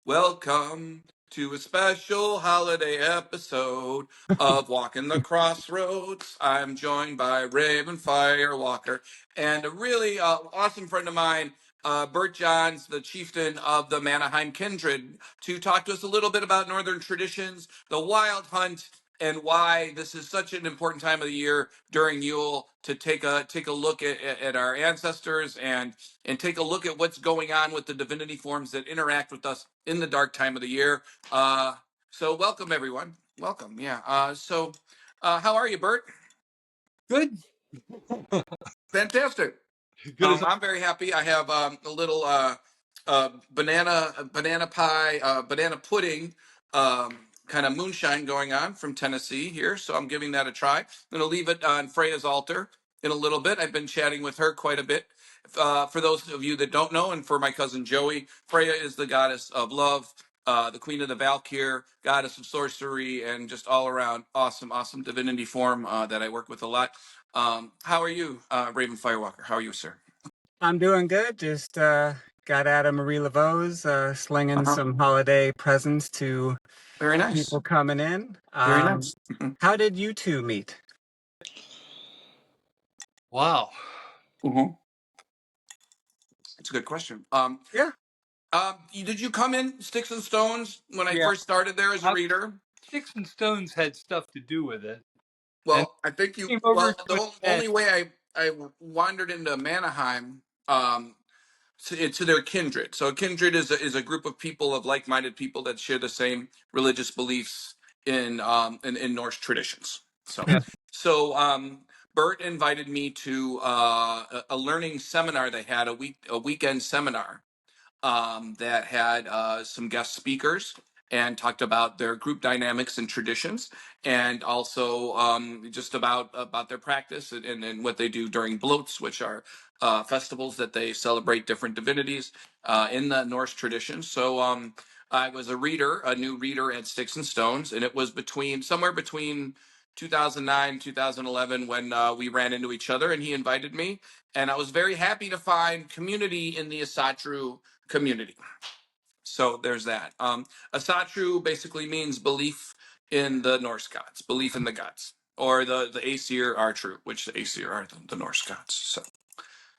Welcome to a special holiday episode of Walking the Crossroads. I'm joined by Raven Firewalker and a really awesome friend of mine, Burt Johns, the chieftain of the Manaheim Kindred, to talk to us a little bit about Northern traditions, the wild hunt, and why this is such an important time of the year during Yule to take a look at our ancestors and take a look at what's going on with the divinity forms that interact with us in the dark time of the year. So welcome everyone. Welcome. Yeah. How are you, Bert? Good. Fantastic. Good. I'm very happy. I have a little banana pie, banana pudding, kind of moonshine going on from Tennessee here. So I'm giving that a try. I'm going to leave it on Freya's altar in a little bit. I've been chatting with her quite a bit. For those of you that don't know, and for my cousin Joey, Freya is the goddess of love, the queen of the Valkyr, goddess of sorcery, and just all around awesome divinity form that I work with a lot. How are you, Raven Firewalker? How are you, sir? I'm doing good. Just got out of Marie Laveau's, slinging some holiday presents to Very nice people coming in. Very nice. How did you two meet? Wow. It's a good question. Yeah. Did you come in Sticks and Stones when I Yeah. first started there as a reader? Sticks and Stones had stuff to do with it. Well, I think you. Well, the only way I wandered into Manaheim to their kindred. So a kindred is a group of people, of like-minded people that share the same religious beliefs in Norse traditions. So Bert invited me to a learning seminar they had, a weekend seminar that had some guest speakers and talked about their group dynamics and traditions, and also just about their practice and what they do during bloats, which are festivals that they celebrate different divinities in the Norse tradition. So I was a new reader at Sticks and Stones, and it was somewhere between 2009, 2011 when we ran into each other, and he invited me, and I was very happy to find community in the Asatru community. So there's that. Asatru basically means belief in the Norse gods, belief in the gods, or the Aesir are true, which the Aesir are the Norse gods.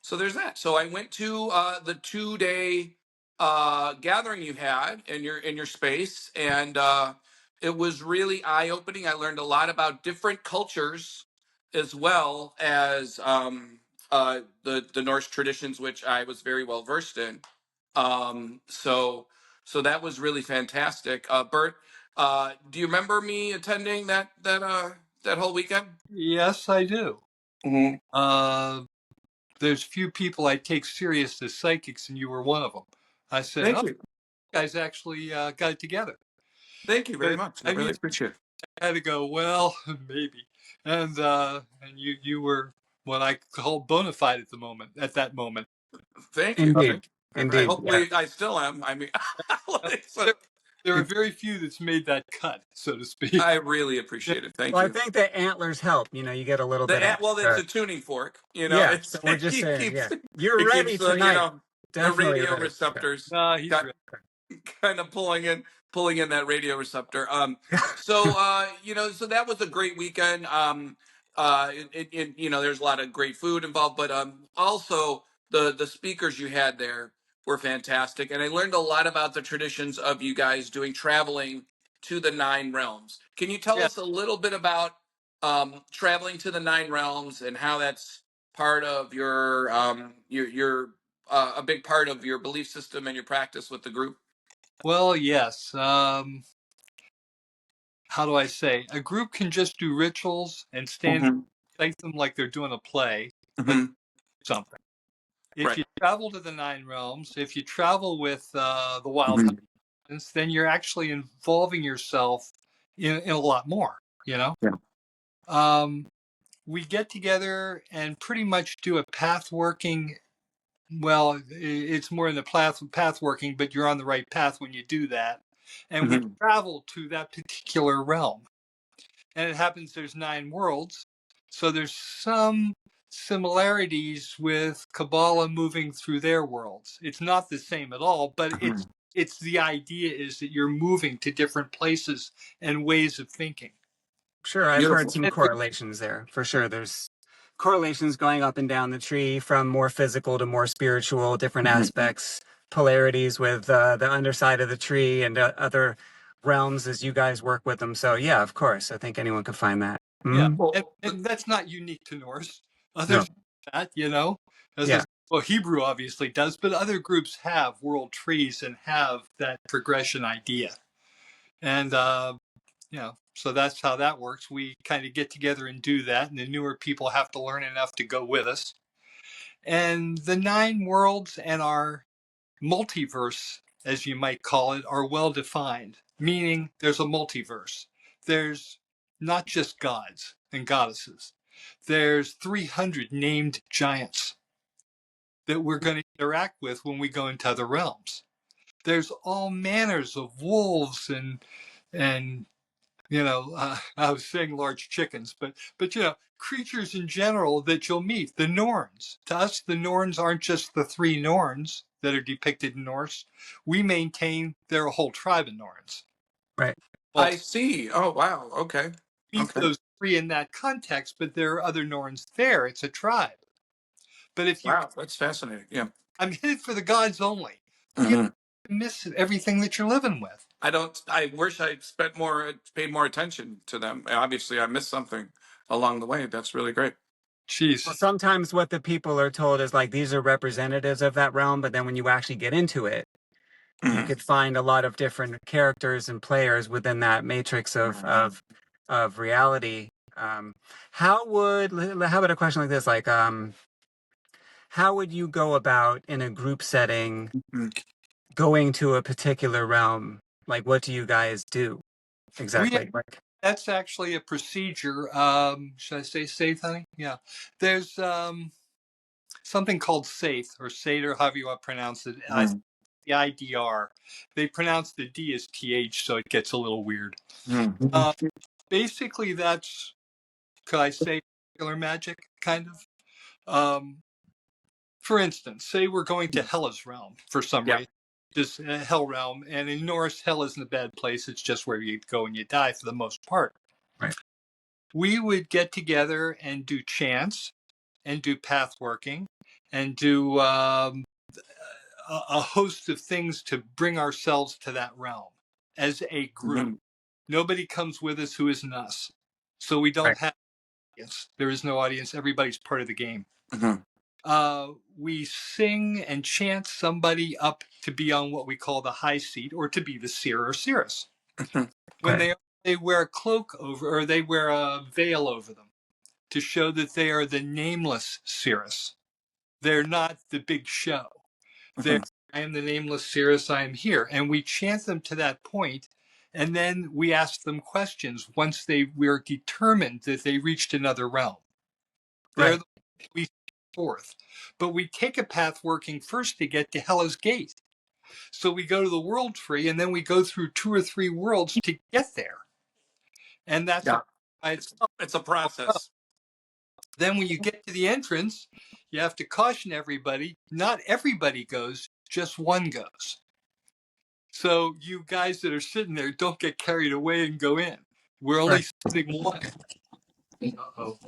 So there's that. So I went to the 2-day gathering you had in your space, and it was really eye-opening. I learned a lot about different cultures, as well as the Norse traditions, which I was very well versed in. So that was really fantastic. Bert, do you remember me attending that whole weekend? Yes, I do. There's few people I take serious as psychics, and you were one of them. I said, Thank you you guys actually got it together. Thank you very much. I really appreciate it. I had to go, well, maybe. And you were what I call bona fide at that moment. Thank you. Indeed. Hopefully, I still am. I mean, there are very few that's made that cut, so to speak. I really appreciate it. Thank you. Well, I think the antlers help. You know, you get a little bit. Well, it's a tuning fork. You know, yeah. So we're just saying, you're ready keeps, tonight. The radio receptors he's kind of pulling in that radio receptor. So that was a great weekend. There's a lot of great food involved, but also the speakers you had there were fantastic, and I learned a lot about the traditions of you guys doing traveling to the 9 realms. Can you tell us a little bit about traveling to the 9 realms and how that's part of your a big part of your belief system and your practice with the group? Well, yes. How do I say? A group can just do rituals and stand cite them like they're doing a play, but something. If you travel to the 9 realms, if you travel with the wild hunts, then you're actually involving yourself in a lot more, you know? Yeah. We get together and pretty much do a path working. Well, it's more in the path working, but you're on the right path when you do that. And we travel to that particular realm. And it happens there's 9 worlds. So there's some similarities with Kabbalah moving through their worlds. It's not the same at all, but it's It's the idea is that you're moving to different places and ways of thinking. Sure, I've Beautiful. heard some correlations there. For sure, there's correlations going up and down the tree from more physical to more spiritual, different aspects, polarities with the underside of the tree and other realms as you guys work with them. So yeah, of course, I think anyone could find that. Yeah, Mm-hmm. and that's not unique to Norse. No. Others do that, you know. Yeah. Well, Hebrew obviously does, but other groups have world trees and have that progression idea. And, you know, so that's how that works. We kind of get together and do that, and the newer people have to learn enough to go with us. And the 9 worlds and our multiverse, as you might call it, are well defined, meaning there's a multiverse. There's not just gods and goddesses. There's 300 named giants that we're going to interact with when we go into other realms. There's all manners of wolves and you know, I was saying large chickens, but you know, creatures in general that you'll meet. The Norns. To us, the Norns aren't just the 3 Norns that are depicted in Norse. We maintain they're a whole tribe of Norns. Right. Well, I see. Oh, wow. Okay. meet those 3 in that context, but there are other Norns there. It's a tribe. But if you, Wow, that's fascinating. Yeah. I'm headed for the gods only. You don't miss everything that you're living with. I wish I paid more attention to them. Obviously, I missed something along the way. That's really great. Jeez. Well, sometimes what the people are told is like these are representatives of that realm, but then when you actually get into it, you could find a lot of different characters and players within that matrix of reality. How about a question like this? Like, how would you go about in a group setting going to a particular realm? Like, what do you guys do exactly? That's actually a procedure. Should I say safe, honey? Yeah. There's something called safe or Seder, however you want to pronounce it. The IDR. They pronounce the D as TH, so it gets a little weird. Basically, that's, could I say, regular magic, kind of. For instance, say we're going to Hela's realm for some reason. This hell realm, and in Norse, hell isn't a bad place. It's just where you go and you die for the most part. Right. We would get together and do chants and do path working and do a host of things to bring ourselves to that realm as a group. Nobody comes with us who isn't us. So we don't have audience. There is no audience. Everybody's part of the game. We sing and chant somebody up to be on what we call the high seat or to be the seer or seeress. When they wear a cloak over, or they wear a veil over them to show that they are the nameless seeress. They're not the big show. I am the nameless seeress, I am here. And we chant them to that point, and then we ask them questions once we're determined that they reached another realm. They're we forth. But we take a path working first to get to Hela's gate. So we go to the world tree, and then we go through 2 or 3 worlds to get there. And that's it's a process. Then when you get to the entrance, you have to caution everybody. Not everybody goes, just one goes. So you guys that are sitting there, don't get carried away and go in. We're only sending one. Uh-oh.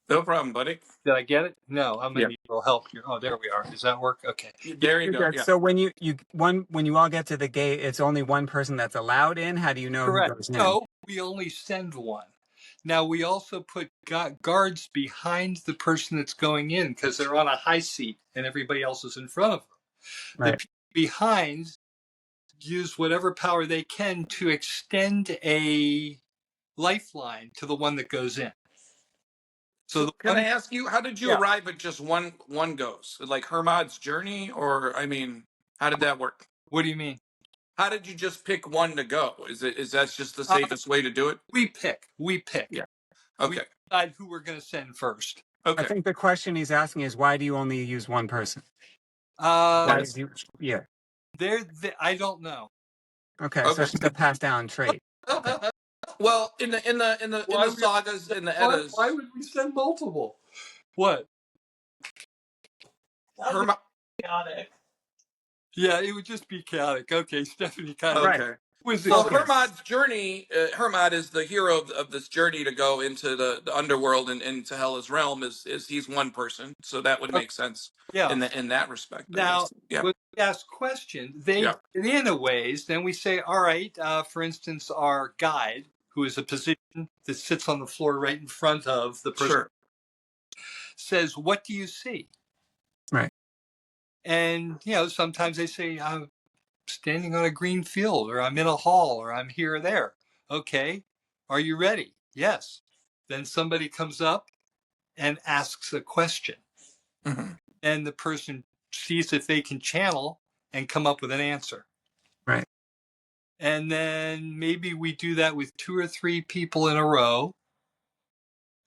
No problem, buddy. Did I get it? No, I'm gonna need a little help here. Oh, there we are. Does that work? Okay. There you go. So when you all get to the gate, it's only one person that's allowed in. How do you know who goes in? No, we only send one. Now we also put guards behind the person that's going in because they're on a high seat and everybody else is in front of them. The people behind use whatever power they can to extend a lifeline to the one that goes in. So can I ask you, how did you arrive at just one goes? Like Hermes journey, or I mean, how did that work? What do you mean? How did you just pick one to go? Is that just the safest way to do it? We pick. Yeah. Okay. We decide who we're going to send first. Okay. I think the question he's asking is, why do you only use one person? I don't know. Okay, so it's a passed down trait. Okay. Well, in the sagas, in the Eddas, why would we send multiple? What? Chaotic. Yeah, it would just be chaotic. Okay, Stephanie kind of Okay. was Well, Focus. Hermod's journey, Hermod is the hero of this journey to go into the underworld and into Hela's realm. Is he's one person, so that would make sense yeah. in that respect, I Now, guess. Yeah. when we ask questions, they Yeah. get in a ways. Then we say, all right, for instance, our guide, who is a position that sits on the floor right in front of the person, Sure. says, what do you see? Right. And, sometimes they say, I'm standing on a green field, or I'm in a hall, or I'm here or there. Okay. Are you ready? Yes. Then somebody comes up and asks a question. Mm-hmm. And the person sees if they can channel and come up with an answer. Right. And then maybe we do that with 2 or 3 people in a row.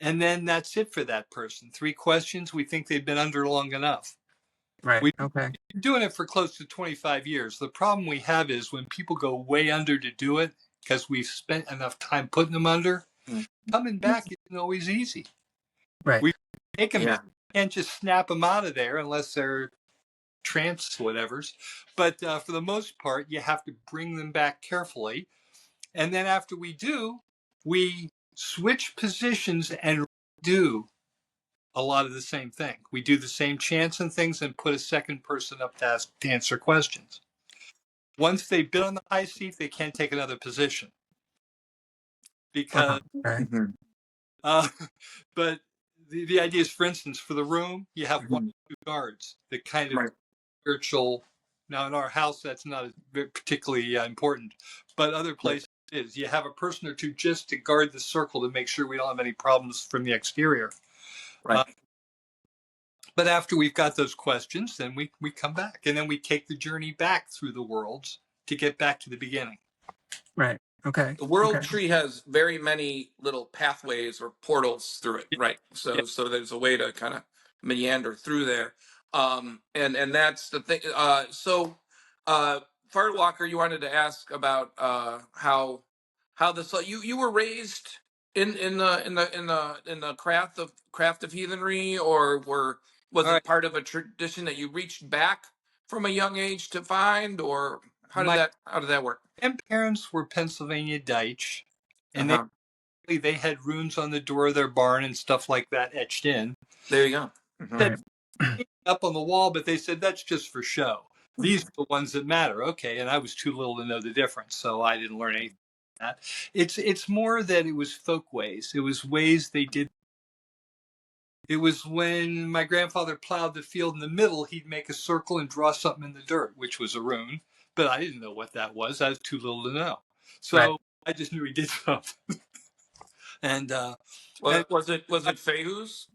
And then that's it for that person. 3 questions. We think they've been under long enough. Right. We've Okay. been doing it for close to 25 years. The problem we have is when people go way under to do it, because we've spent enough time putting them under, coming back isn't always easy. Right. We make them, Yeah. can't just snap them out of there unless they're trance whatevers. But for the most part, you have to bring them back carefully. And then after we do, we switch positions and do a lot of the same thing. We do the same chants and things and put a second person up to answer questions. Once they've been on the high seat, they can't take another position. Because, Okay. but the idea is, for instance, for the room, you have 1 or 2 guards that kind of spiritual. Now, in our house, that's not particularly important, but other places it is. You have a person or 2 just to guard the circle to make sure we don't have any problems from the exterior. Right. But after we've got those questions, then we come back, and then we take the journey back through the worlds to get back to the beginning. Right. Okay. The world tree has very many little pathways or portals through it, right? So there's a way to kind of meander through there, and that's the thing. Fartwalker, you wanted to ask about how this you were raised in the craft of heathenry, or was it part of a tradition that you reached back from a young age to find, or how did that work? Grandparents were Pennsylvania Dutch, and they had runes on the door of their barn and stuff like that etched in. There you go. That up on the wall, but they said that's just for show. These are the ones that matter. Okay, and I was too little to know the difference, so I didn't learn anything like that. It's more that it was folk ways. It was ways they did. It was when my grandfather plowed the field in the middle, he'd make a circle and draw something in the dirt, which was a rune. But I didn't know what that was. I was too little to know. So I just knew he did something. And was it Fehus?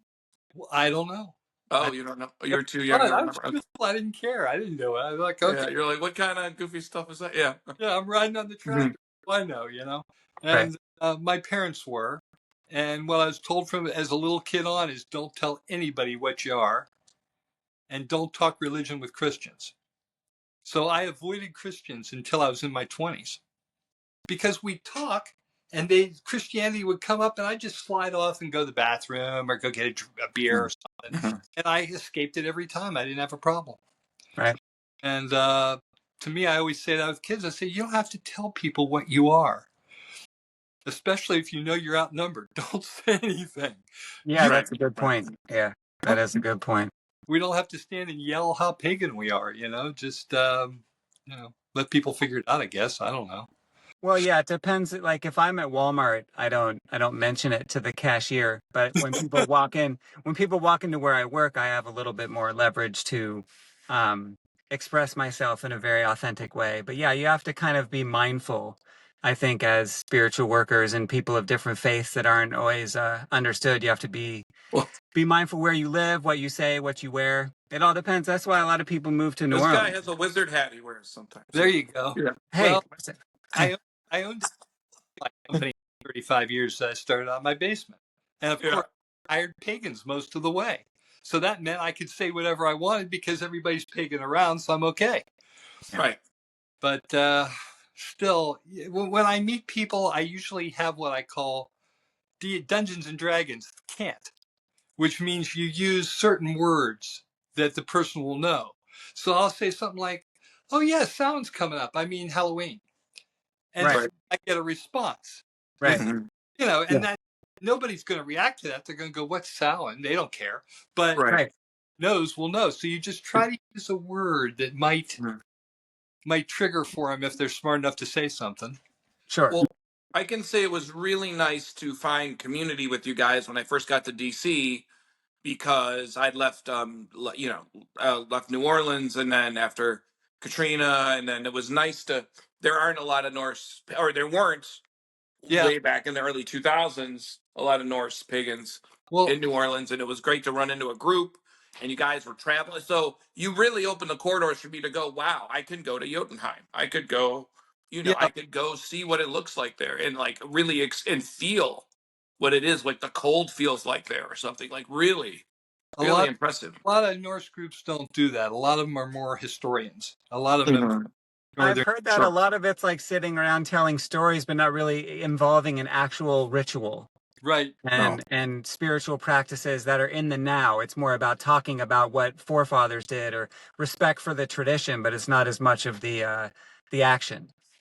I don't know. Oh, you don't know. You're too young to remember. I didn't care. I didn't know it. I was like, okay. Yeah, you're like, what kind of goofy stuff is that? Yeah. Yeah, I'm riding on the tractor. I know, And my parents were. And what I was told from as a little kid on is don't tell anybody what you are. And don't talk religion with Christians. So I avoided Christians until I was in my 20s. Because we talk, and Christianity would come up, and I'd just slide off and go to the bathroom or go get a beer or something. And I escaped it every time. I didn't have a problem. Right. And to me, I always say that with kids. I say, you don't have to tell people what you are. Especially if you know you're outnumbered. Don't say anything. Yeah, that's a good point. Yeah, that is a good point. We don't have to stand and yell how pagan we are, just, let people figure it out, I guess. I don't know. Well, yeah, it depends. Like if I'm at Walmart, I don't mention it to the cashier. But when people walk into where I work, I have a little bit more leverage to express myself in a very authentic way. But yeah, you have to kind of be mindful, I think, as spiritual workers and people of different faiths that aren't always understood. You have to be mindful where you live, what you say, what you wear. It all depends. That's why a lot of people move to New Orleans. This guy has a wizard hat he wears sometimes. There you go. Yeah. Hey, well, I owned my company 35 years. I started out in my basement. And of course, I hired pagans most of the way. So that meant I could say whatever I wanted because everybody's pagan around, so I'm okay. Right. But still, when I meet people, I usually have what I call Dungeons and Dragons cant, which means you use certain words that the person will know. So I'll say something like, oh yeah, Samhain's coming up. I mean Halloween. And Right. so I get a response. Right. It's, you know, and that nobody's going to react to that. They're going to go, "What's Samhain?" They don't care. But Right. knows will know. So you just try to use a word that might trigger for them if they're smart enough to say something. Sure. Well, I can say it was really nice to find community with you guys when I first got to DC, because I'd left, left New Orleans, and then after Katrina, and then it was nice to. There aren't a lot of Norse, or there weren't way back in the early 2000s, a lot of Norse pagans in New Orleans, and it was great to run into a group, and you guys were traveling. So you really opened the corridors for me to go, wow, I can go to Jotunheim. I could go, I could go see what it looks like there, and like really and feel what it is, like the cold feels like there or something, like really impressive. A lot of Norse groups don't do that. A lot of them are more historians. A lot of them I've heard that a lot of it's like sitting around telling stories, but not really involving an actual ritual. Right. And spiritual practices that are in the now. It's more about talking about what forefathers did or respect for the tradition, but it's not as much of the action.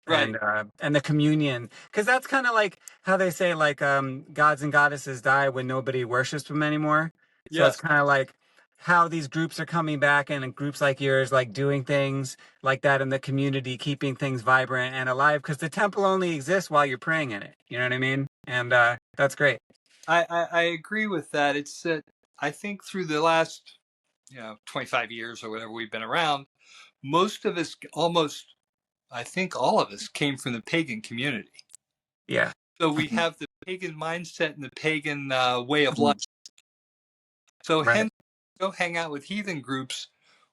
Right. And the communion, because that's kind of like how they say like gods and goddesses die when nobody worships them anymore. So it's kind of like how these groups are coming back, and groups like yours, like doing things like that in the community, keeping things vibrant and alive, because the temple only exists while you're praying in it. You know what I mean? And that's great. I agree with that. It's I think through the last 25 years or whatever we've been around, most of us, almost, I think all of us, came from the pagan community. Yeah. So we have the pagan mindset and the pagan way of life. So hence, go hang out with heathen groups,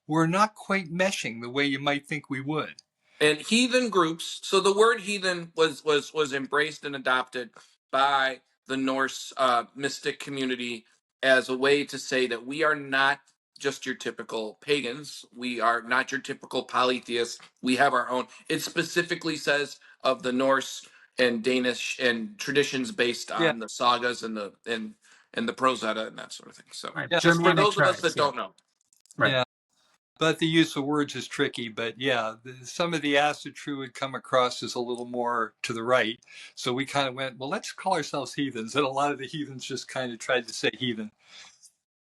we're not quite meshing the way you might think we would. And heathen groups. So the word heathen was embraced and adopted by the Norse mystic community as a way to say that we are not just your typical pagans. We are not your typical polytheists. We have our own. It specifically says of the Norse and Danish and traditions based on the sagas and the Prose Edda and that sort of thing. So just for those of us that don't know. Right. Yeah. But the use of words is tricky. But some of the Asatru would come across as a little more to the right. So we kind of went, well, let's call ourselves heathens. And a lot of the heathens just kind of tried to say heathen.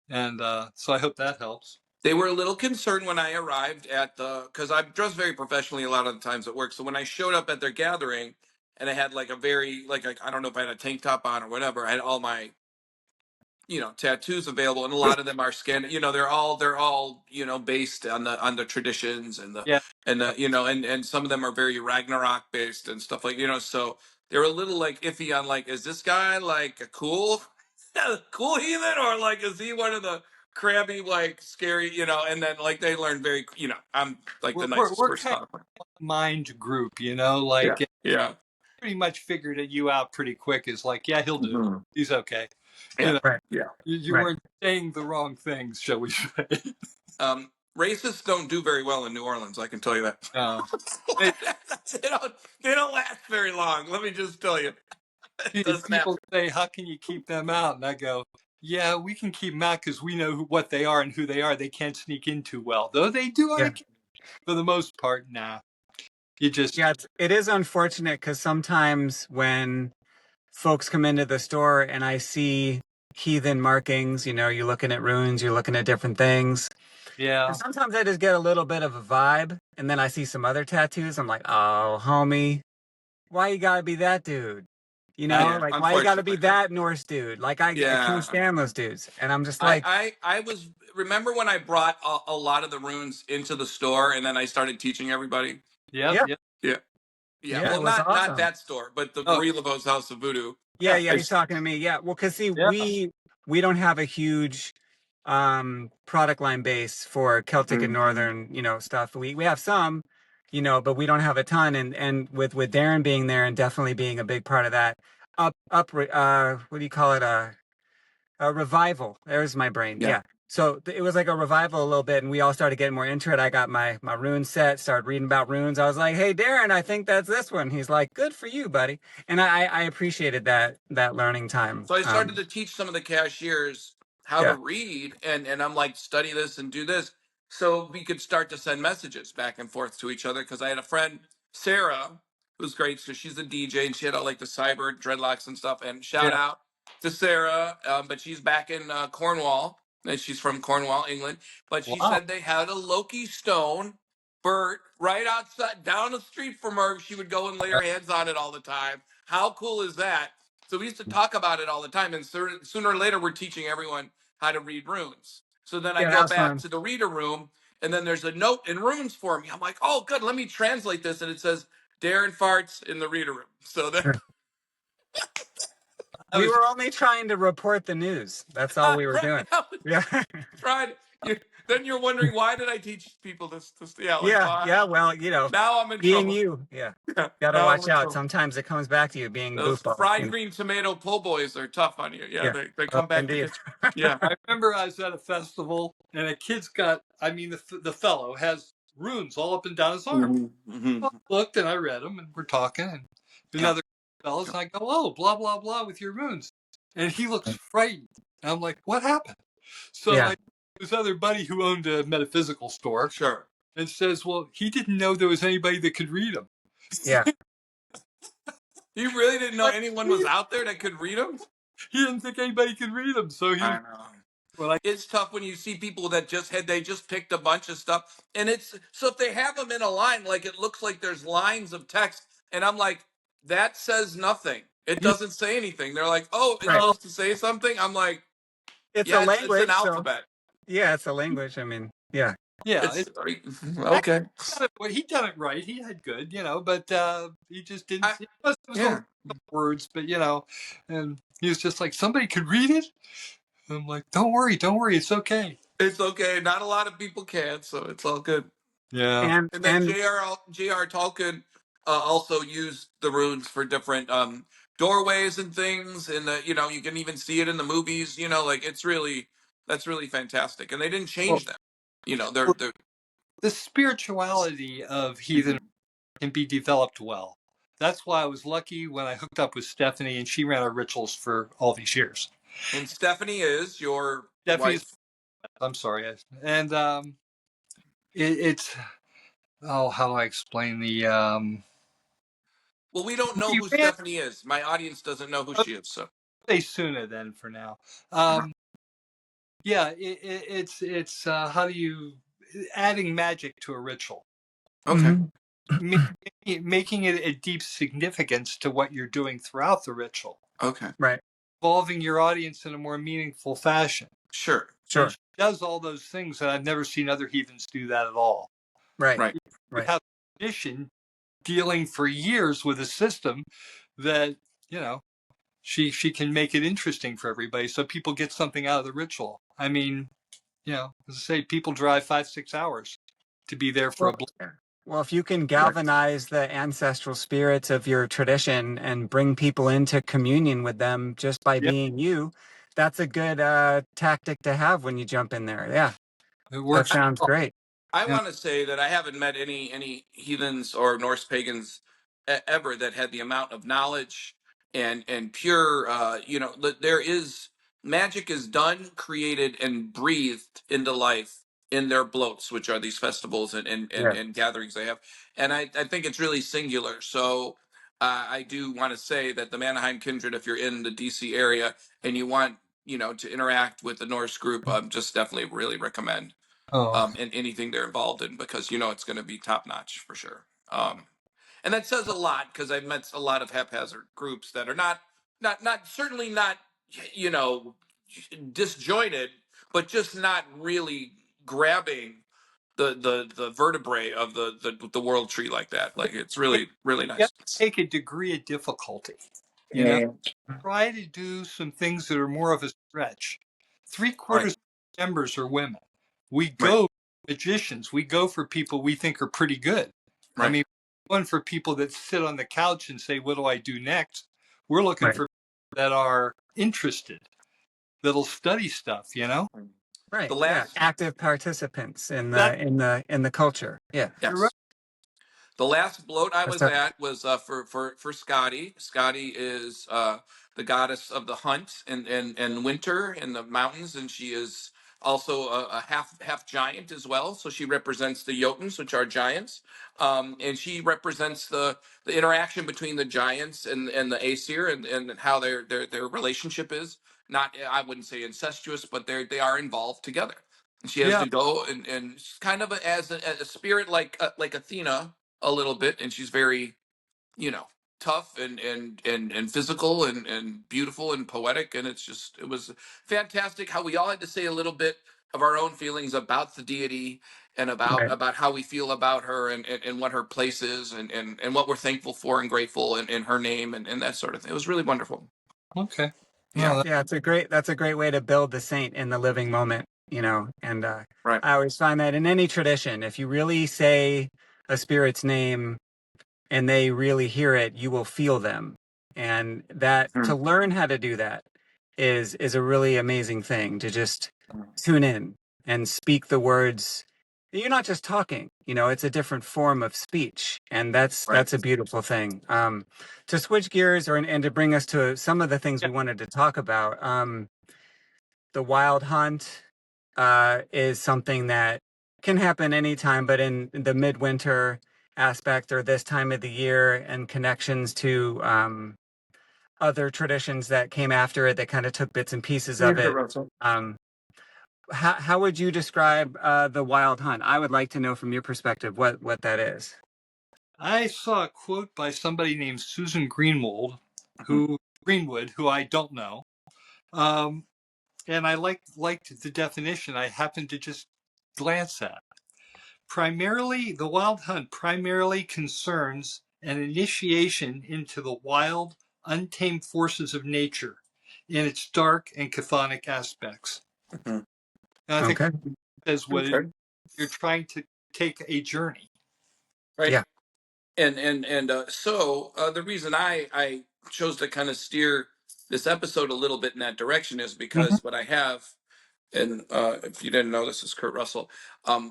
And so I hope that helps. They were a little concerned when I arrived because I'm dressed very professionally a lot of the times at work. So when I showed up at their gathering and I had like I don't know if I had a tank top on or whatever, I had all my, tattoos available, and a lot of them are they're all based on the traditions and and some of them are very Ragnarok based and stuff like, so they're a little like iffy on like, is this guy like a cool heathen, or like is he one of the crabby, like scary, and then like they learn very, I'm like the nicest person on the mind group, pretty much figured you out pretty quick. Is like, yeah, he'll do. He's okay. You weren't saying the wrong things, shall we say? Racists don't do very well in New Orleans, I can tell you that. No. They don't last very long. Let me just tell you. People say, how can you keep them out? And I go, yeah, we can keep them out because we know what they are and who they are. They can't sneak in too well, though they do on occasion. For the most part, nah. You just it is unfortunate because sometimes when folks come into the store and I see heathen markings, you're looking at runes, you're looking at different things. Yeah. And sometimes I just get a little bit of a vibe, and then I see some other tattoos. I'm like, oh, homie, why you gotta be that dude? Why you gotta be that Norse dude? Like, I can't stand those dudes. And I'm just like, I was, remember when I brought a lot of the runes into the store and then I started teaching everybody? Yeah. Well, not that store, but the Marie Laveau's House of Voodoo. Yeah, you're talking to me. Yeah, well, because see, we don't have a huge product line base for Celtic and Northern, stuff. We have some, but we don't have a ton. And with Darren being there and definitely being a big part of that, what do you call it? A revival. There's my brain. Yeah. So it was like a revival a little bit, and we all started getting more into it. I got my rune set, started reading about runes. I was like, hey, Darren, I think that's this one. He's like, good for you, buddy. And I appreciated that learning time. So I started to teach some of the cashiers how to read, and I'm like, study this and do this. so we could start to send messages back and forth to each other. Because I had a friend, Sarah, who's great. So she's a DJ, and she had all like the cyber dreadlocks and stuff. And shout Yeah. out to Sarah, but she's back in Cornwall. And she's from Cornwall, England. But she Wow. said they had a Loki stone, Burt, right outside, down the street from her. She would go and lay her hands on it all the time. How cool is that? So we used to talk about it all the time. And sooner or later, we're teaching everyone how to read runes. So then I Yeah, go that's back fun. to the reader room, and then there's a note in runes for me. I'm like, oh, good. Let me translate this. And it says, Darren farts in the reader room. So then We were only trying to report the news. That's all we were doing. Yeah. Tried. Then you're wondering, why did I teach people this? Yeah, like, Yeah. Well, now I'm in being trouble. you. Yeah. Yeah, Gotta now I'm watch in out. trouble. Sometimes it comes back to you being Those goofball. fried green tomato po' boys are tough on you. Yeah, they come back to indeed. get you. Yeah. I remember I was at a festival and a kid's got, I mean, the fellow has runes all up and down his arm. Mm-hmm. I looked and I read them and we're talking and another fellows and I go, oh, blah, blah, blah with your runes. And he looks frightened. And I'm like, what happened? So Yeah. this other buddy who owned a metaphysical store Sure. and says, well, he didn't know there was anybody that could read them. Yeah. You really didn't know anyone was out there that could read them? He didn't think anybody could read them. So he I know. well, It's tough when you see people that they just picked a bunch of stuff, and it's so if they have them in a line, like it looks like there's lines of text, and I'm like, that says nothing. It doesn't say anything. They're like, oh, it's supposed to say something. I'm like, It's yeah, a language. it's an alphabet. Yeah, it's a language. I mean, yeah. yeah, okay. Well, he done it right. He had good, but he just didn't. It was Yeah. words, but and he was just like, somebody could read it. I'm like, don't worry, it's okay. It's okay. Not a lot of people can, so it's all good. Yeah. And then J.R. Tolkien also used the runes for different doorways and things, and you can even see it in the movies. Like that's really fantastic, and they didn't change them. They're The spirituality of heathen can be developed well. That's why I was lucky when I hooked up with Stephanie, and she ran our rituals for all these years. And Stephanie is your Stephanie's wife. I'm sorry, and it's how do I explain the Well, we don't know who Stephanie is. My audience doesn't know who she is. So say Suna then for now. Yeah, it's how do you adding magic to a ritual? Okay. Making it a deep significance to what you're doing throughout the ritual. Okay. Right. Involving your audience in a more meaningful fashion. Sure. And she does all those things, and I've never seen other heathens do that at all. Right. We have a tradition dealing for years with a system that, she can make it interesting for everybody so people get something out of the ritual. I mean, as I say, people drive 5-6 hours to be there for a well, if you can galvanize the ancestral spirits of your tradition and bring people into communion with them just by being you, that's a good tactic to have when you jump in there. Yeah. It works. That sounds great. I want to say that I haven't met any heathens or Norse pagans ever that had the amount of knowledge and pure. There is magic is done, created, and breathed into life in their bloats, which are these festivals and gatherings they have. And I think it's really singular. So I do want to say that the Manheim Kindred, if you're in the DC area and you want to interact with the Norse group, just definitely really recommend. And anything they're involved in, because it's going to be top notch for sure. And that says a lot, because I've met a lot of haphazard groups that are not certainly not disjointed, but just not really grabbing the vertebrae of the world tree like that. Like it's really nice. Take a degree of difficulty. Try to do some things that are more of a stretch. 3/4 of members are women. We go magicians. We go for people we think are pretty good. Right. I mean, one for people that sit on the couch and say, "What do I do next?" We're looking for people that are interested, that'll study stuff. Right. Active participants in the culture. Yeah. Yes. Right. The last bloat I was at was for Scotty. Scotty is the goddess of the hunt and winter in the mountains, and she is also a half giant as well. So she represents the Jotuns, which are giants, and she represents the interaction between the giants and the Aesir, and how their relationship is. Not, I wouldn't say incestuous, but they are involved together. And she has Yeah. to go, and she's kind of as a spirit like Athena a little bit, and she's very, you know, tough and physical and beautiful and poetic, and it was fantastic how we all had to say a little bit of our own feelings about the deity and Right. about how we feel about her and what her place is and what we're thankful for and grateful in her name and that sort of thing. It was really wonderful. Okay. Yeah. Well, Yeah, that's a great way to build the saint in the living moment, you know. And Right. I always find that in any tradition, if you really say a spirit's name and they really hear it, you will feel them. And that to learn how to do that is a really amazing thing, to just tune in and speak the words. You're not just talking, you know, it's a different form of speech, and Right. that's a beautiful thing. To switch gears and to bring us to some of the things yeah. we wanted to talk about, the wild hunt is something that can happen anytime, but in the midwinter aspect or this time of the year, and connections to other traditions that came after it that kind of took bits and pieces of it. Um, how would you describe the wild hunt? I would like to know from your perspective what that is. I saw a quote by somebody named Susan Greenwood, who I don't know. And I liked the definition. I happened to just glance at. Primarily, the wild hunt primarily concerns an initiation into the wild, untamed forces of nature in its dark and chthonic aspects. Mhm. And I think Okay. that's what it is. Okay. You're trying to take a journey. Right. Yeah. So the reason I chose to kind of steer this episode a little bit in that direction is Mm-hmm. because what I have, and if you didn't know, this is Kurt Russell.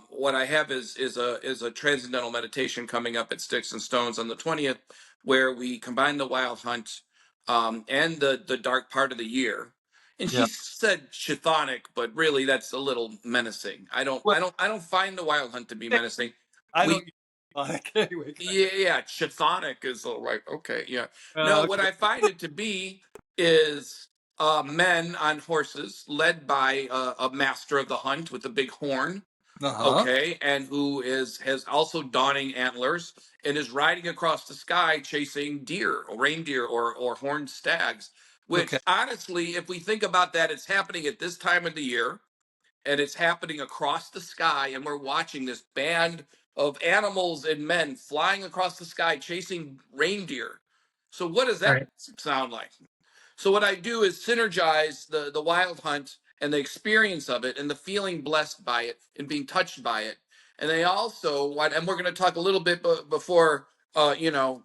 What I have is a transcendental meditation coming up at Sticks and Stones on the 20th, where we combine the wild hunt and the dark part of the year. And she Yeah. said chthonic, but really that's a little menacing. Well, I don't find the wild hunt to be menacing. I don't We use Sonic anyway. Yeah, chthonic is like, okay, yeah. No, what Okay. I find it to be is men on horses led by a master of the hunt with a big horn, Uh-huh. okay, and who has also donning antlers and is riding across the sky chasing deer or reindeer or horned stags. Okay. Which honestly, if we think about that, it's happening at this time of the year and it's happening across the sky, and we're watching this band of animals and men flying across the sky chasing reindeer. So what does All that right. sound like? So what I do is synergize the wild hunt and the experience of it and the feeling blessed by it and being touched by it. And they also what, and we're going to talk a little bit before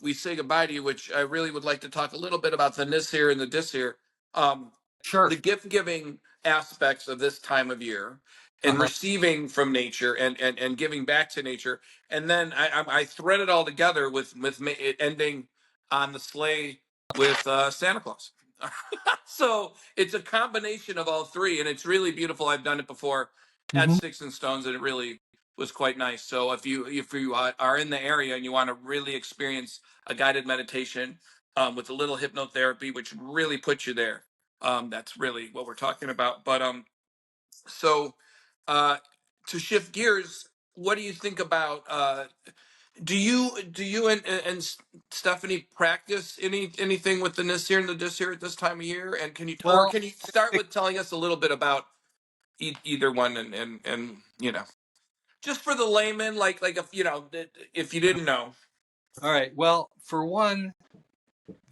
we say goodbye to you, which I really would like to talk a little bit about the this here and the dis here. Um, Sure. the gift giving aspects of this time of year and Uh-huh. receiving from nature and giving back to nature, and then I thread it all together with it ending on the sleigh with Santa Claus. So it's a combination of all three, and it's really beautiful. I've done it before at Mm-hmm. Sticks and Stones, and it really was quite nice. So if you are in the area and you want to really experience a guided meditation with a little hypnotherapy, which really puts you there, that's really what we're talking about. But so uh, to shift gears, what do you think about? Do you and Stephanie practice anything with the Nisir and the Disir at this time of year? And Well, can you start with telling us a little bit about either one and just for the layman, like if you didn't know. all right. Well, for one,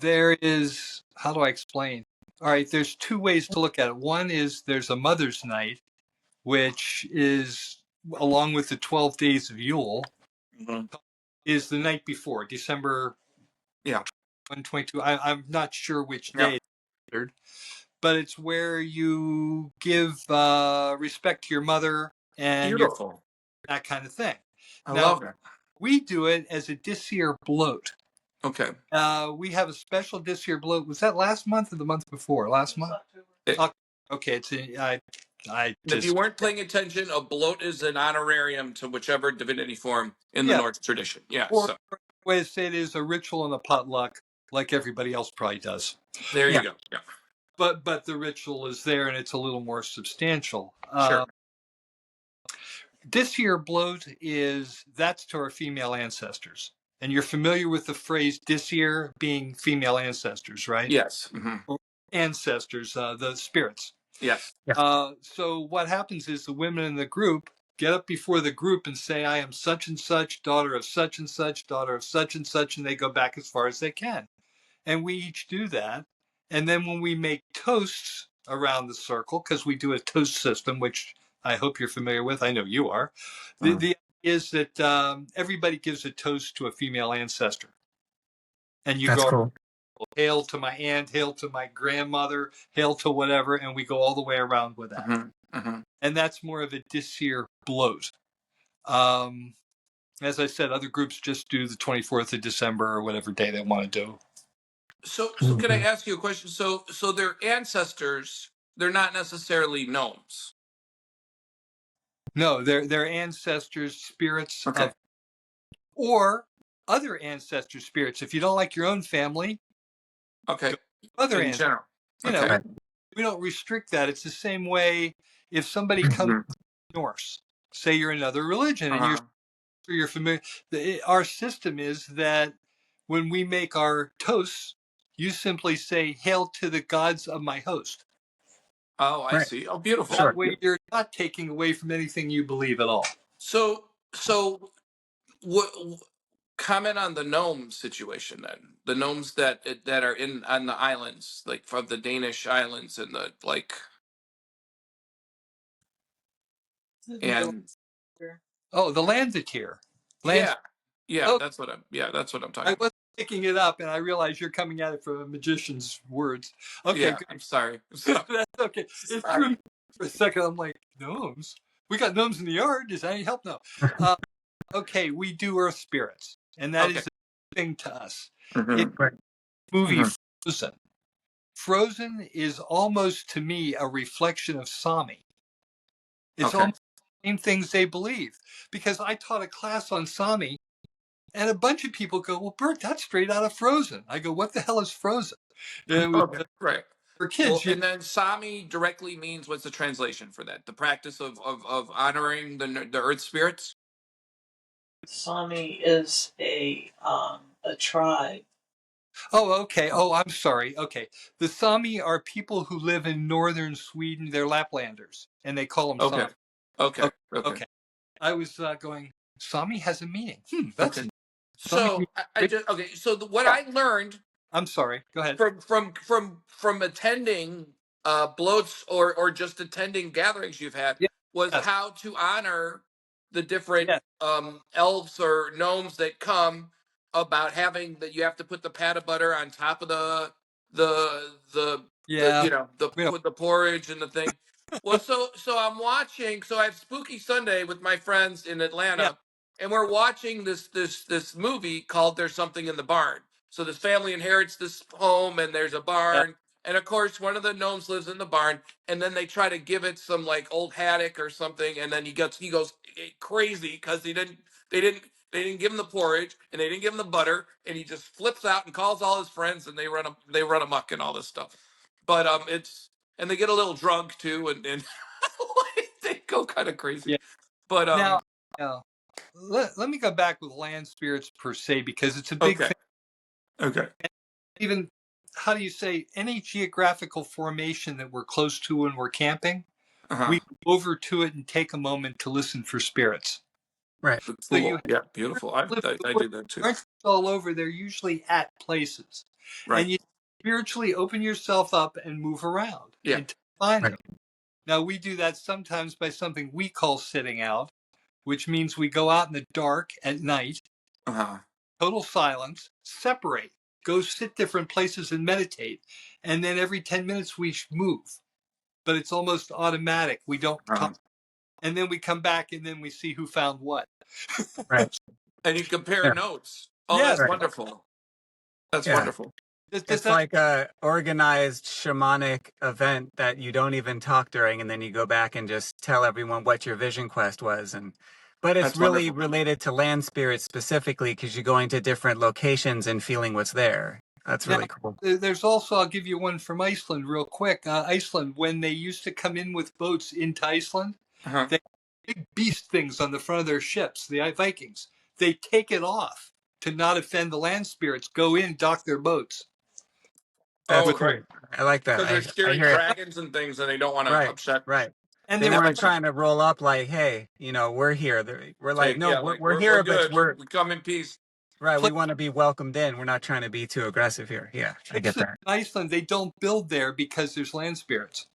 there is, how do I explain? All right, there's two ways to look at it. One is there's a Mother's Night, which is, along with the 12 days of Yule, Mhm. is the night before, December Yeah, 122. I'm not sure which yeah, day it's considered, but it's where you give respect to your mother and your beautiful. that kind of thing. I Now, love that. we do it as a Disir bloat. Okay. We have a special Disir bloat. Was that last month or the month before? Last month? It- Okay, it's If you weren't paying attention, a bloat is an honorarium to whichever divinity form in the Norse tradition. Yeah. Or So the way to say it is a ritual and a potluck, like everybody else probably does. there you go. Yeah. But the ritual is there, and it's a little more substantial. Sure. This year, bloat that's to our female ancestors. And you're familiar with the phrase Disir being female ancestors, right? Yes. Or ancestors, the spirits. Yes. So what happens is the women in the group get up before the group and say, I am such and such, daughter of such and such, daughter of such and such, and they go back as far as they can. And we each do that. And then when we make toasts around the circle, because we do a toast system, which I hope you're familiar with. I know you are. The idea is that everybody gives a toast to a female ancestor. And you That's go, cool. Hail to my aunt, hail to my grandmother, hail to whatever, and we go all the way around with that. And that's more of a Disir bloat. As I said, other groups just do the 24th of December or whatever day they want to do. So can I ask you a question? So their ancestors, they're not necessarily gnomes. No, they're ancestors, spirits of, or other ancestor spirits. If you don't like your own family, other in general. We don't restrict that. It's the same way if somebody comes Norse, say you're another religion and you're familiar. Our system is that when we make our toasts, you simply say, hail to the gods of my host. Oh, I see. Oh, beautiful. That way you're not taking away from anything you believe at all. So comment on the gnome situation then. The gnomes that are on the islands, like from the Danish islands and the the Landseer. Yeah, that's what I'm talking about. I was picking it up and I realized you're coming at it from a magician's words. Okay, yeah, good. I'm sorry. That's okay. It threw me for a second. I'm like, gnomes? We got gnomes in the yard. Does that any help? No. Okay, we do earth spirits, and that is a thing to us. Movie Frozen. Frozen is almost, to me, a reflection of Sami. It's almost the same things they believe. Because I taught a class on Sami, and a bunch of people go, well, Burt, that's straight out of Frozen. I go, what the hell is Frozen? Right. For kids. And then Sami directly means, what's the translation for that? The practice of honoring the earth spirits? Sami is a tribe. Oh, okay. Oh, I'm sorry. Okay. The Sami are people who live in northern Sweden. They're Laplanders, and they call them Sami. Okay. I was going, Sami has a meaning. That's so what I learned. I'm sorry. Go ahead. From attending bloats or just attending gatherings you've had was how to honor the different elves or gnomes that come, about having that you have to put the pat of butter on top of the porridge and the thing. Well, so I'm watching. So I have Spooky Sunday with my friends in Atlanta, and we're watching this movie called "There's Something in the Barn." So this family inherits this home, and there's a barn, and of course one of the gnomes lives in the barn, and then they try to give it some like old haddock or something, and then he goes crazy because they didn't give him the porridge and they didn't give him the butter, and he just flips out and calls all his friends, and they run amok and all this stuff. But and they get a little drunk too, and they go kind of crazy. But now, let me go back with land spirits per se, because it's a big thing. Okay. And even, how do you say, any geographical formation that we're close to when we're camping, we go over to it and take a moment to listen for spirits. Right. So beautiful. I do that too. All over, they're usually at places. Right. And you spiritually open yourself up and move around. And find them. Now, we do that sometimes by something we call sitting out, which means we go out in the dark at night, total silence, separate, go sit different places and meditate. And then every 10 minutes we move. But it's almost automatic. We don't talk. And then we come back and then we see who found what. Right. And you compare notes. Oh, that's wonderful. That's wonderful. It's like a organized shamanic event that you don't even talk during, and then you go back and just tell everyone what your vision quest was. But it's really related to land spirits specifically because you're going to different locations and feeling what's there. That's really cool. There's also, I'll give you one from Iceland real quick. Iceland, when they used to come in with boats into Iceland, they had big beast things on the front of their ships, the Vikings. They take it off to not offend the land spirits, go in, dock their boats. That's cool. Right. I like that. Because they're scary dragons and things, and they don't want to upset. Right. And they weren't trying to roll up like, hey, we're here. We're like, no, we're here, but we come in peace. Right, we want to be welcomed in. We're not trying to be too aggressive here. Yeah, I get that. In Iceland, they don't build there because there's land spirits.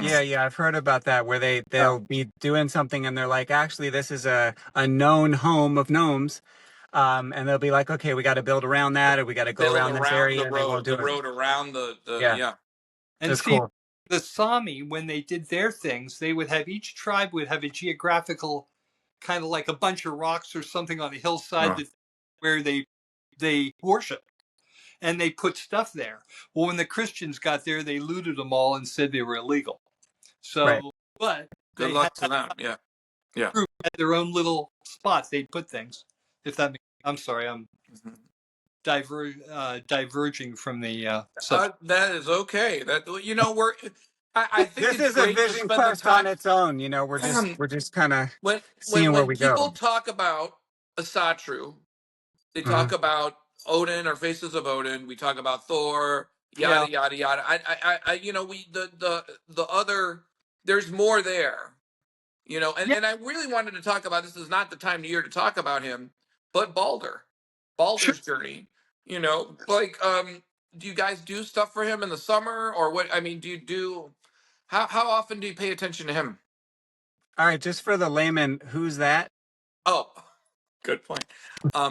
Yeah, I've heard about that, where they'll be doing something and they're like, actually, this is a known home of gnomes. And they'll be like, okay, we got to build around that, or we got to go around this area. The road around the yeah. And that's see, cool. The Sami, when they did their things, they would have, each tribe would have a geographical, kind of like a bunch of rocks or something on a hillside where they worship, and they put stuff there. Well, when the Christians got there, they looted them all and said they were illegal. So, but good luck to them. Yeah. Had their own little spots they'd put things. If that makes, I'm sorry, I'm diverging from the subject. That is okay. That we're. I think this is a vision quest on its own. We're just kind of seeing where we go. When people talk about Asatru, they talk about Odin or faces of Odin. We talk about Thor, yada yada yada. The other. There's more there, and I really wanted to talk about. This is not the time of year to talk about him, but Baldur's journey. Do you guys do stuff for him in the summer, or what? I mean, how often do you pay attention to him? All right, just for the layman, who's that? Oh, good point.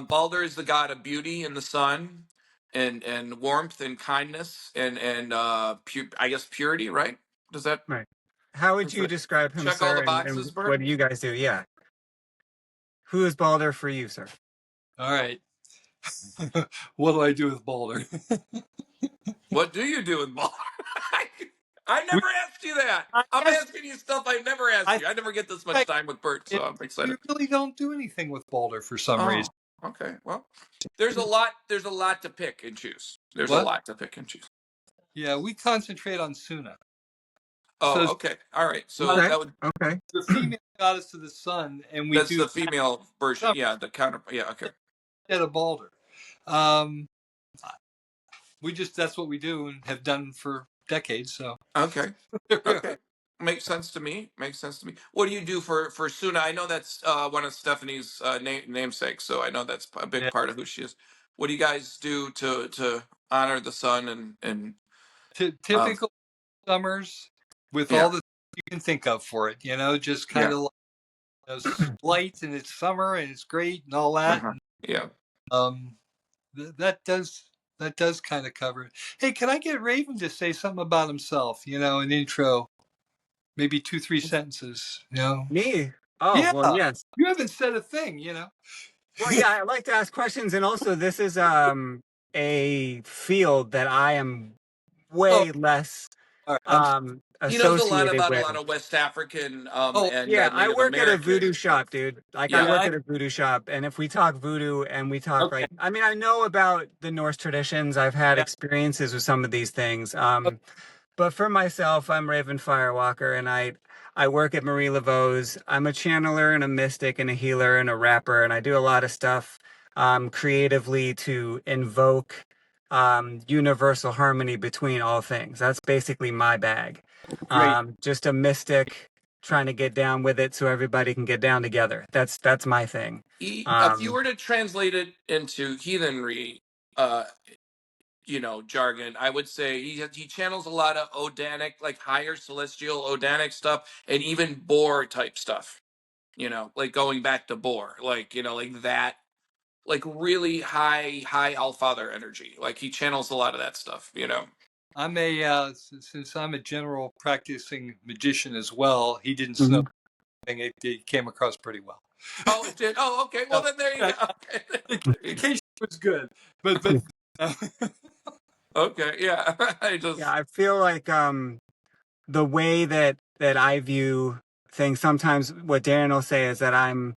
Baldur is the god of beauty and the sun, and warmth and kindness and I guess purity, right? Does that right? How would you describe him, check sir? All the boxes, and what do you guys do? Yeah. Who is Baldur for you, sir? All right. What do I do with Baldur? What do you do with Baldur? I never asked you that. I'm asking you stuff I never asked you. I never get this much time with Burt, so I'm excited. We really don't do anything with Baldur for some reason. Okay, well, there's a lot to pick and choose. There's a lot to pick and choose. Yeah, we concentrate on Suna. Oh, so, okay, all right. So that would the female goddess of the sun, and that's the female version. Yeah, the counter. Yeah, okay. Instead of Baldur, that's what we do and have done for decades. So okay. Makes sense to me. What do you do for Suna? I know that's one of Stephanie's namesakes, so I know that's a big part of who she is. What do you guys do to honor the sun and typical summers with all the things you can think of for it? Just kind of like light, and it's summer and it's great and all that. That does kind of cover it. Hey, can I get Raven to say something about himself? An intro. Maybe 2-3 sentences, Me? Oh, well, yes. You haven't said a thing, Well, yeah, I like to ask questions, and also this is a field that I am way less associated he knows a lot about with. a lot of West African. I work at a voodoo shop, dude. Like I work at a voodoo shop, and if we talk voodoo and we talk I know about the Norse traditions. I've had experiences with some of these things. But for myself, I'm Raven Firewalker, and I work at Marie Laveau's. I'm a channeler and a mystic and a healer and a rapper, and I do a lot of stuff creatively to invoke universal harmony between all things. That's basically my bag. Just a mystic trying to get down with it so everybody can get down together. That's my thing. If you were to translate it into heathenry, jargon, I would say he channels a lot of Odanic, like higher celestial Odanic stuff, and even Boar type stuff. Like going back to Boar, like that, like really high Allfather energy. Like he channels a lot of that stuff. I'm since I'm a general practicing magician as well. He didn't snow. It came across pretty well. Oh, it did. Oh, okay. Well, then there you go. Okay. The case was good, but Okay, yeah. I feel like the way that I view things, sometimes what Darren will say is that I'm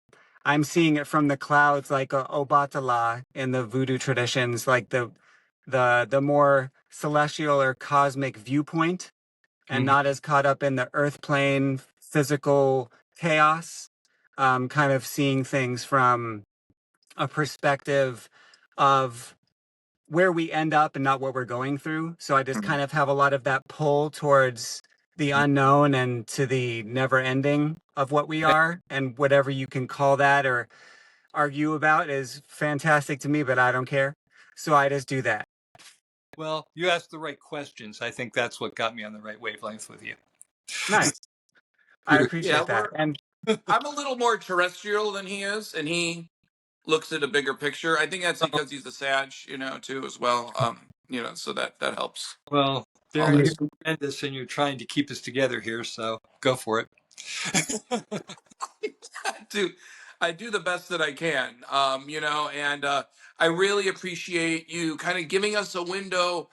seeing it from the clouds, like Obatala in the Voodoo traditions, like the more celestial or cosmic viewpoint, and not as caught up in the earth plane physical chaos. Kind of seeing things from a perspective of where we end up and not what we're going through. So I just kind of have a lot of that pull towards the unknown and to the never ending of what we are, and whatever you can call that or argue about is fantastic to me, but I don't care. So I just do that. Well, you asked the right questions. I think that's what got me on the right wavelength with you. Nice. I appreciate that. And I'm a little more terrestrial than he is, and he looks at a bigger picture. I think that's because he's a Sag, too, as well. So that helps. Well, Darren, you're tremendous, and you're trying to keep us together here, so go for it. I do the best that I can, and I really appreciate you kind of giving us a window.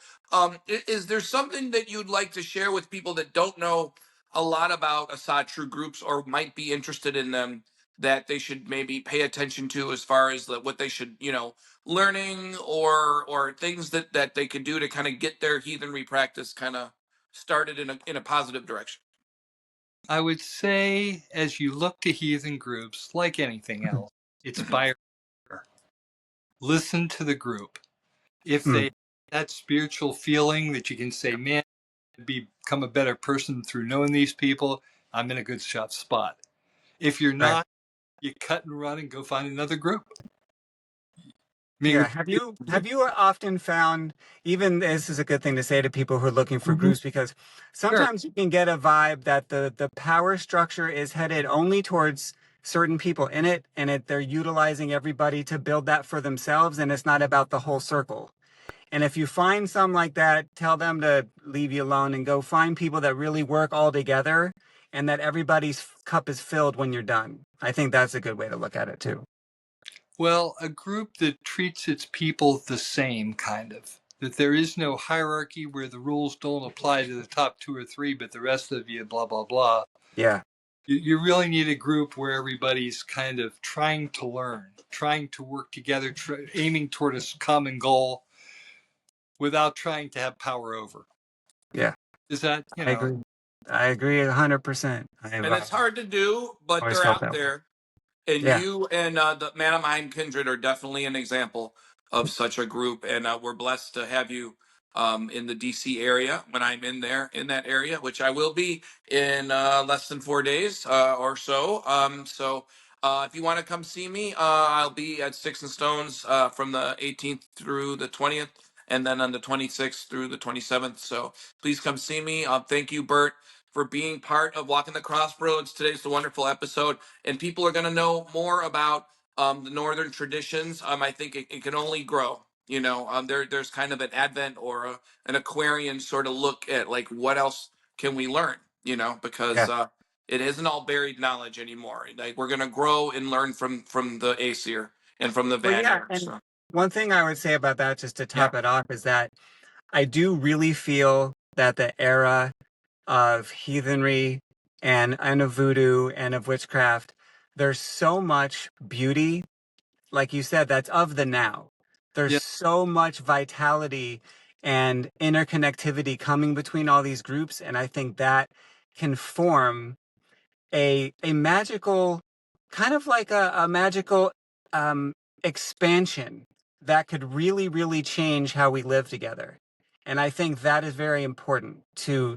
Is there something that you'd like to share with people that don't know a lot about Asatru groups or might be interested in them, that they should maybe pay attention to as far as what they should, learning or things that they could do to kind of get their heathenry practice kind of started in a positive direction? I would say, as you look to heathen groups, like anything else, it's by listen to the group. If they have that spiritual feeling that you can say, man, I become a better person through knowing these people, I'm in a good spot. If you're not, you cut and run and go find another group. Have you often found, even this is a good thing to say to people who are looking for groups, because sometimes you can get a vibe that the power structure is headed only towards certain people in it, and they're utilizing everybody to build that for themselves, and it's not about the whole circle. And if you find some like that, tell them to leave you alone and go find people that really work all together, and that everybody's cup is filled when you're done. I think that's a good way to look at it too. Well, a group that treats its people the same, kind of. That there is no hierarchy where the rules don't apply to the top 2 or 3, but the rest of you, blah, blah, blah. Yeah. You really need a group where everybody's kind of trying to learn, trying to work together, aiming toward a common goal without trying to have power over. Yeah. Is that, I agree. I agree 100%. And it's hard to do, but they're out there. And you and the Manheim Kindred are definitely an example of such a group. And we're blessed to have you in the DC area when I'm in that area, which I will be in less than 4 days or so. So if you want to come see me, I'll be at Sticks and Stones from the 18th through the 20th, and then on the 26th through the 27th. So please come see me. Thank you, Burt, for being part of Walking the Crossroads. Today's a wonderful episode, and people are going to know more about the Northern traditions. I think it can only grow. There's kind of an Advent or an Aquarian sort of look at like what else can we learn, because it isn't all buried knowledge anymore. Like we're going to grow and learn from the Aesir and from the Vanir. And one thing I would say about that, just to top it off, is that I do really feel that the era of heathenry and of voodoo and of witchcraft, there's so much beauty, like you said, that's of the now. There's so much vitality and interconnectivity coming between all these groups, and I think that can form a magical, kind of like a magical expansion that could really, really change how we live together. And I think that is very important to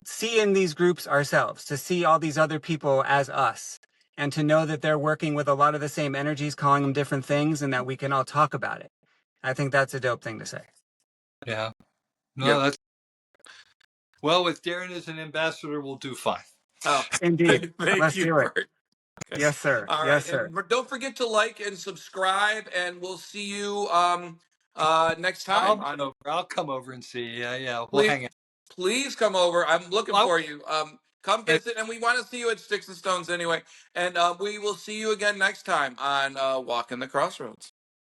see in these groups ourselves, to see all these other people as us, and to know that they're working with a lot of the same energies, calling them different things, and that we can all talk about it. I think that's a dope thing to say. Yeah. No, that's... Well, with Darren as an ambassador, we'll do fine. Oh, indeed. Thank you, Burt. Okay. Yes, sir. All yes, right. sir. And don't forget to like and subscribe, and we'll see you next time. I'll come over and see you. Yeah, we'll hang out. Please come over. I'm looking for you. Come visit, and we want to see you at Sticks and Stones anyway. And we will see you again next time on Walking the Crossroads.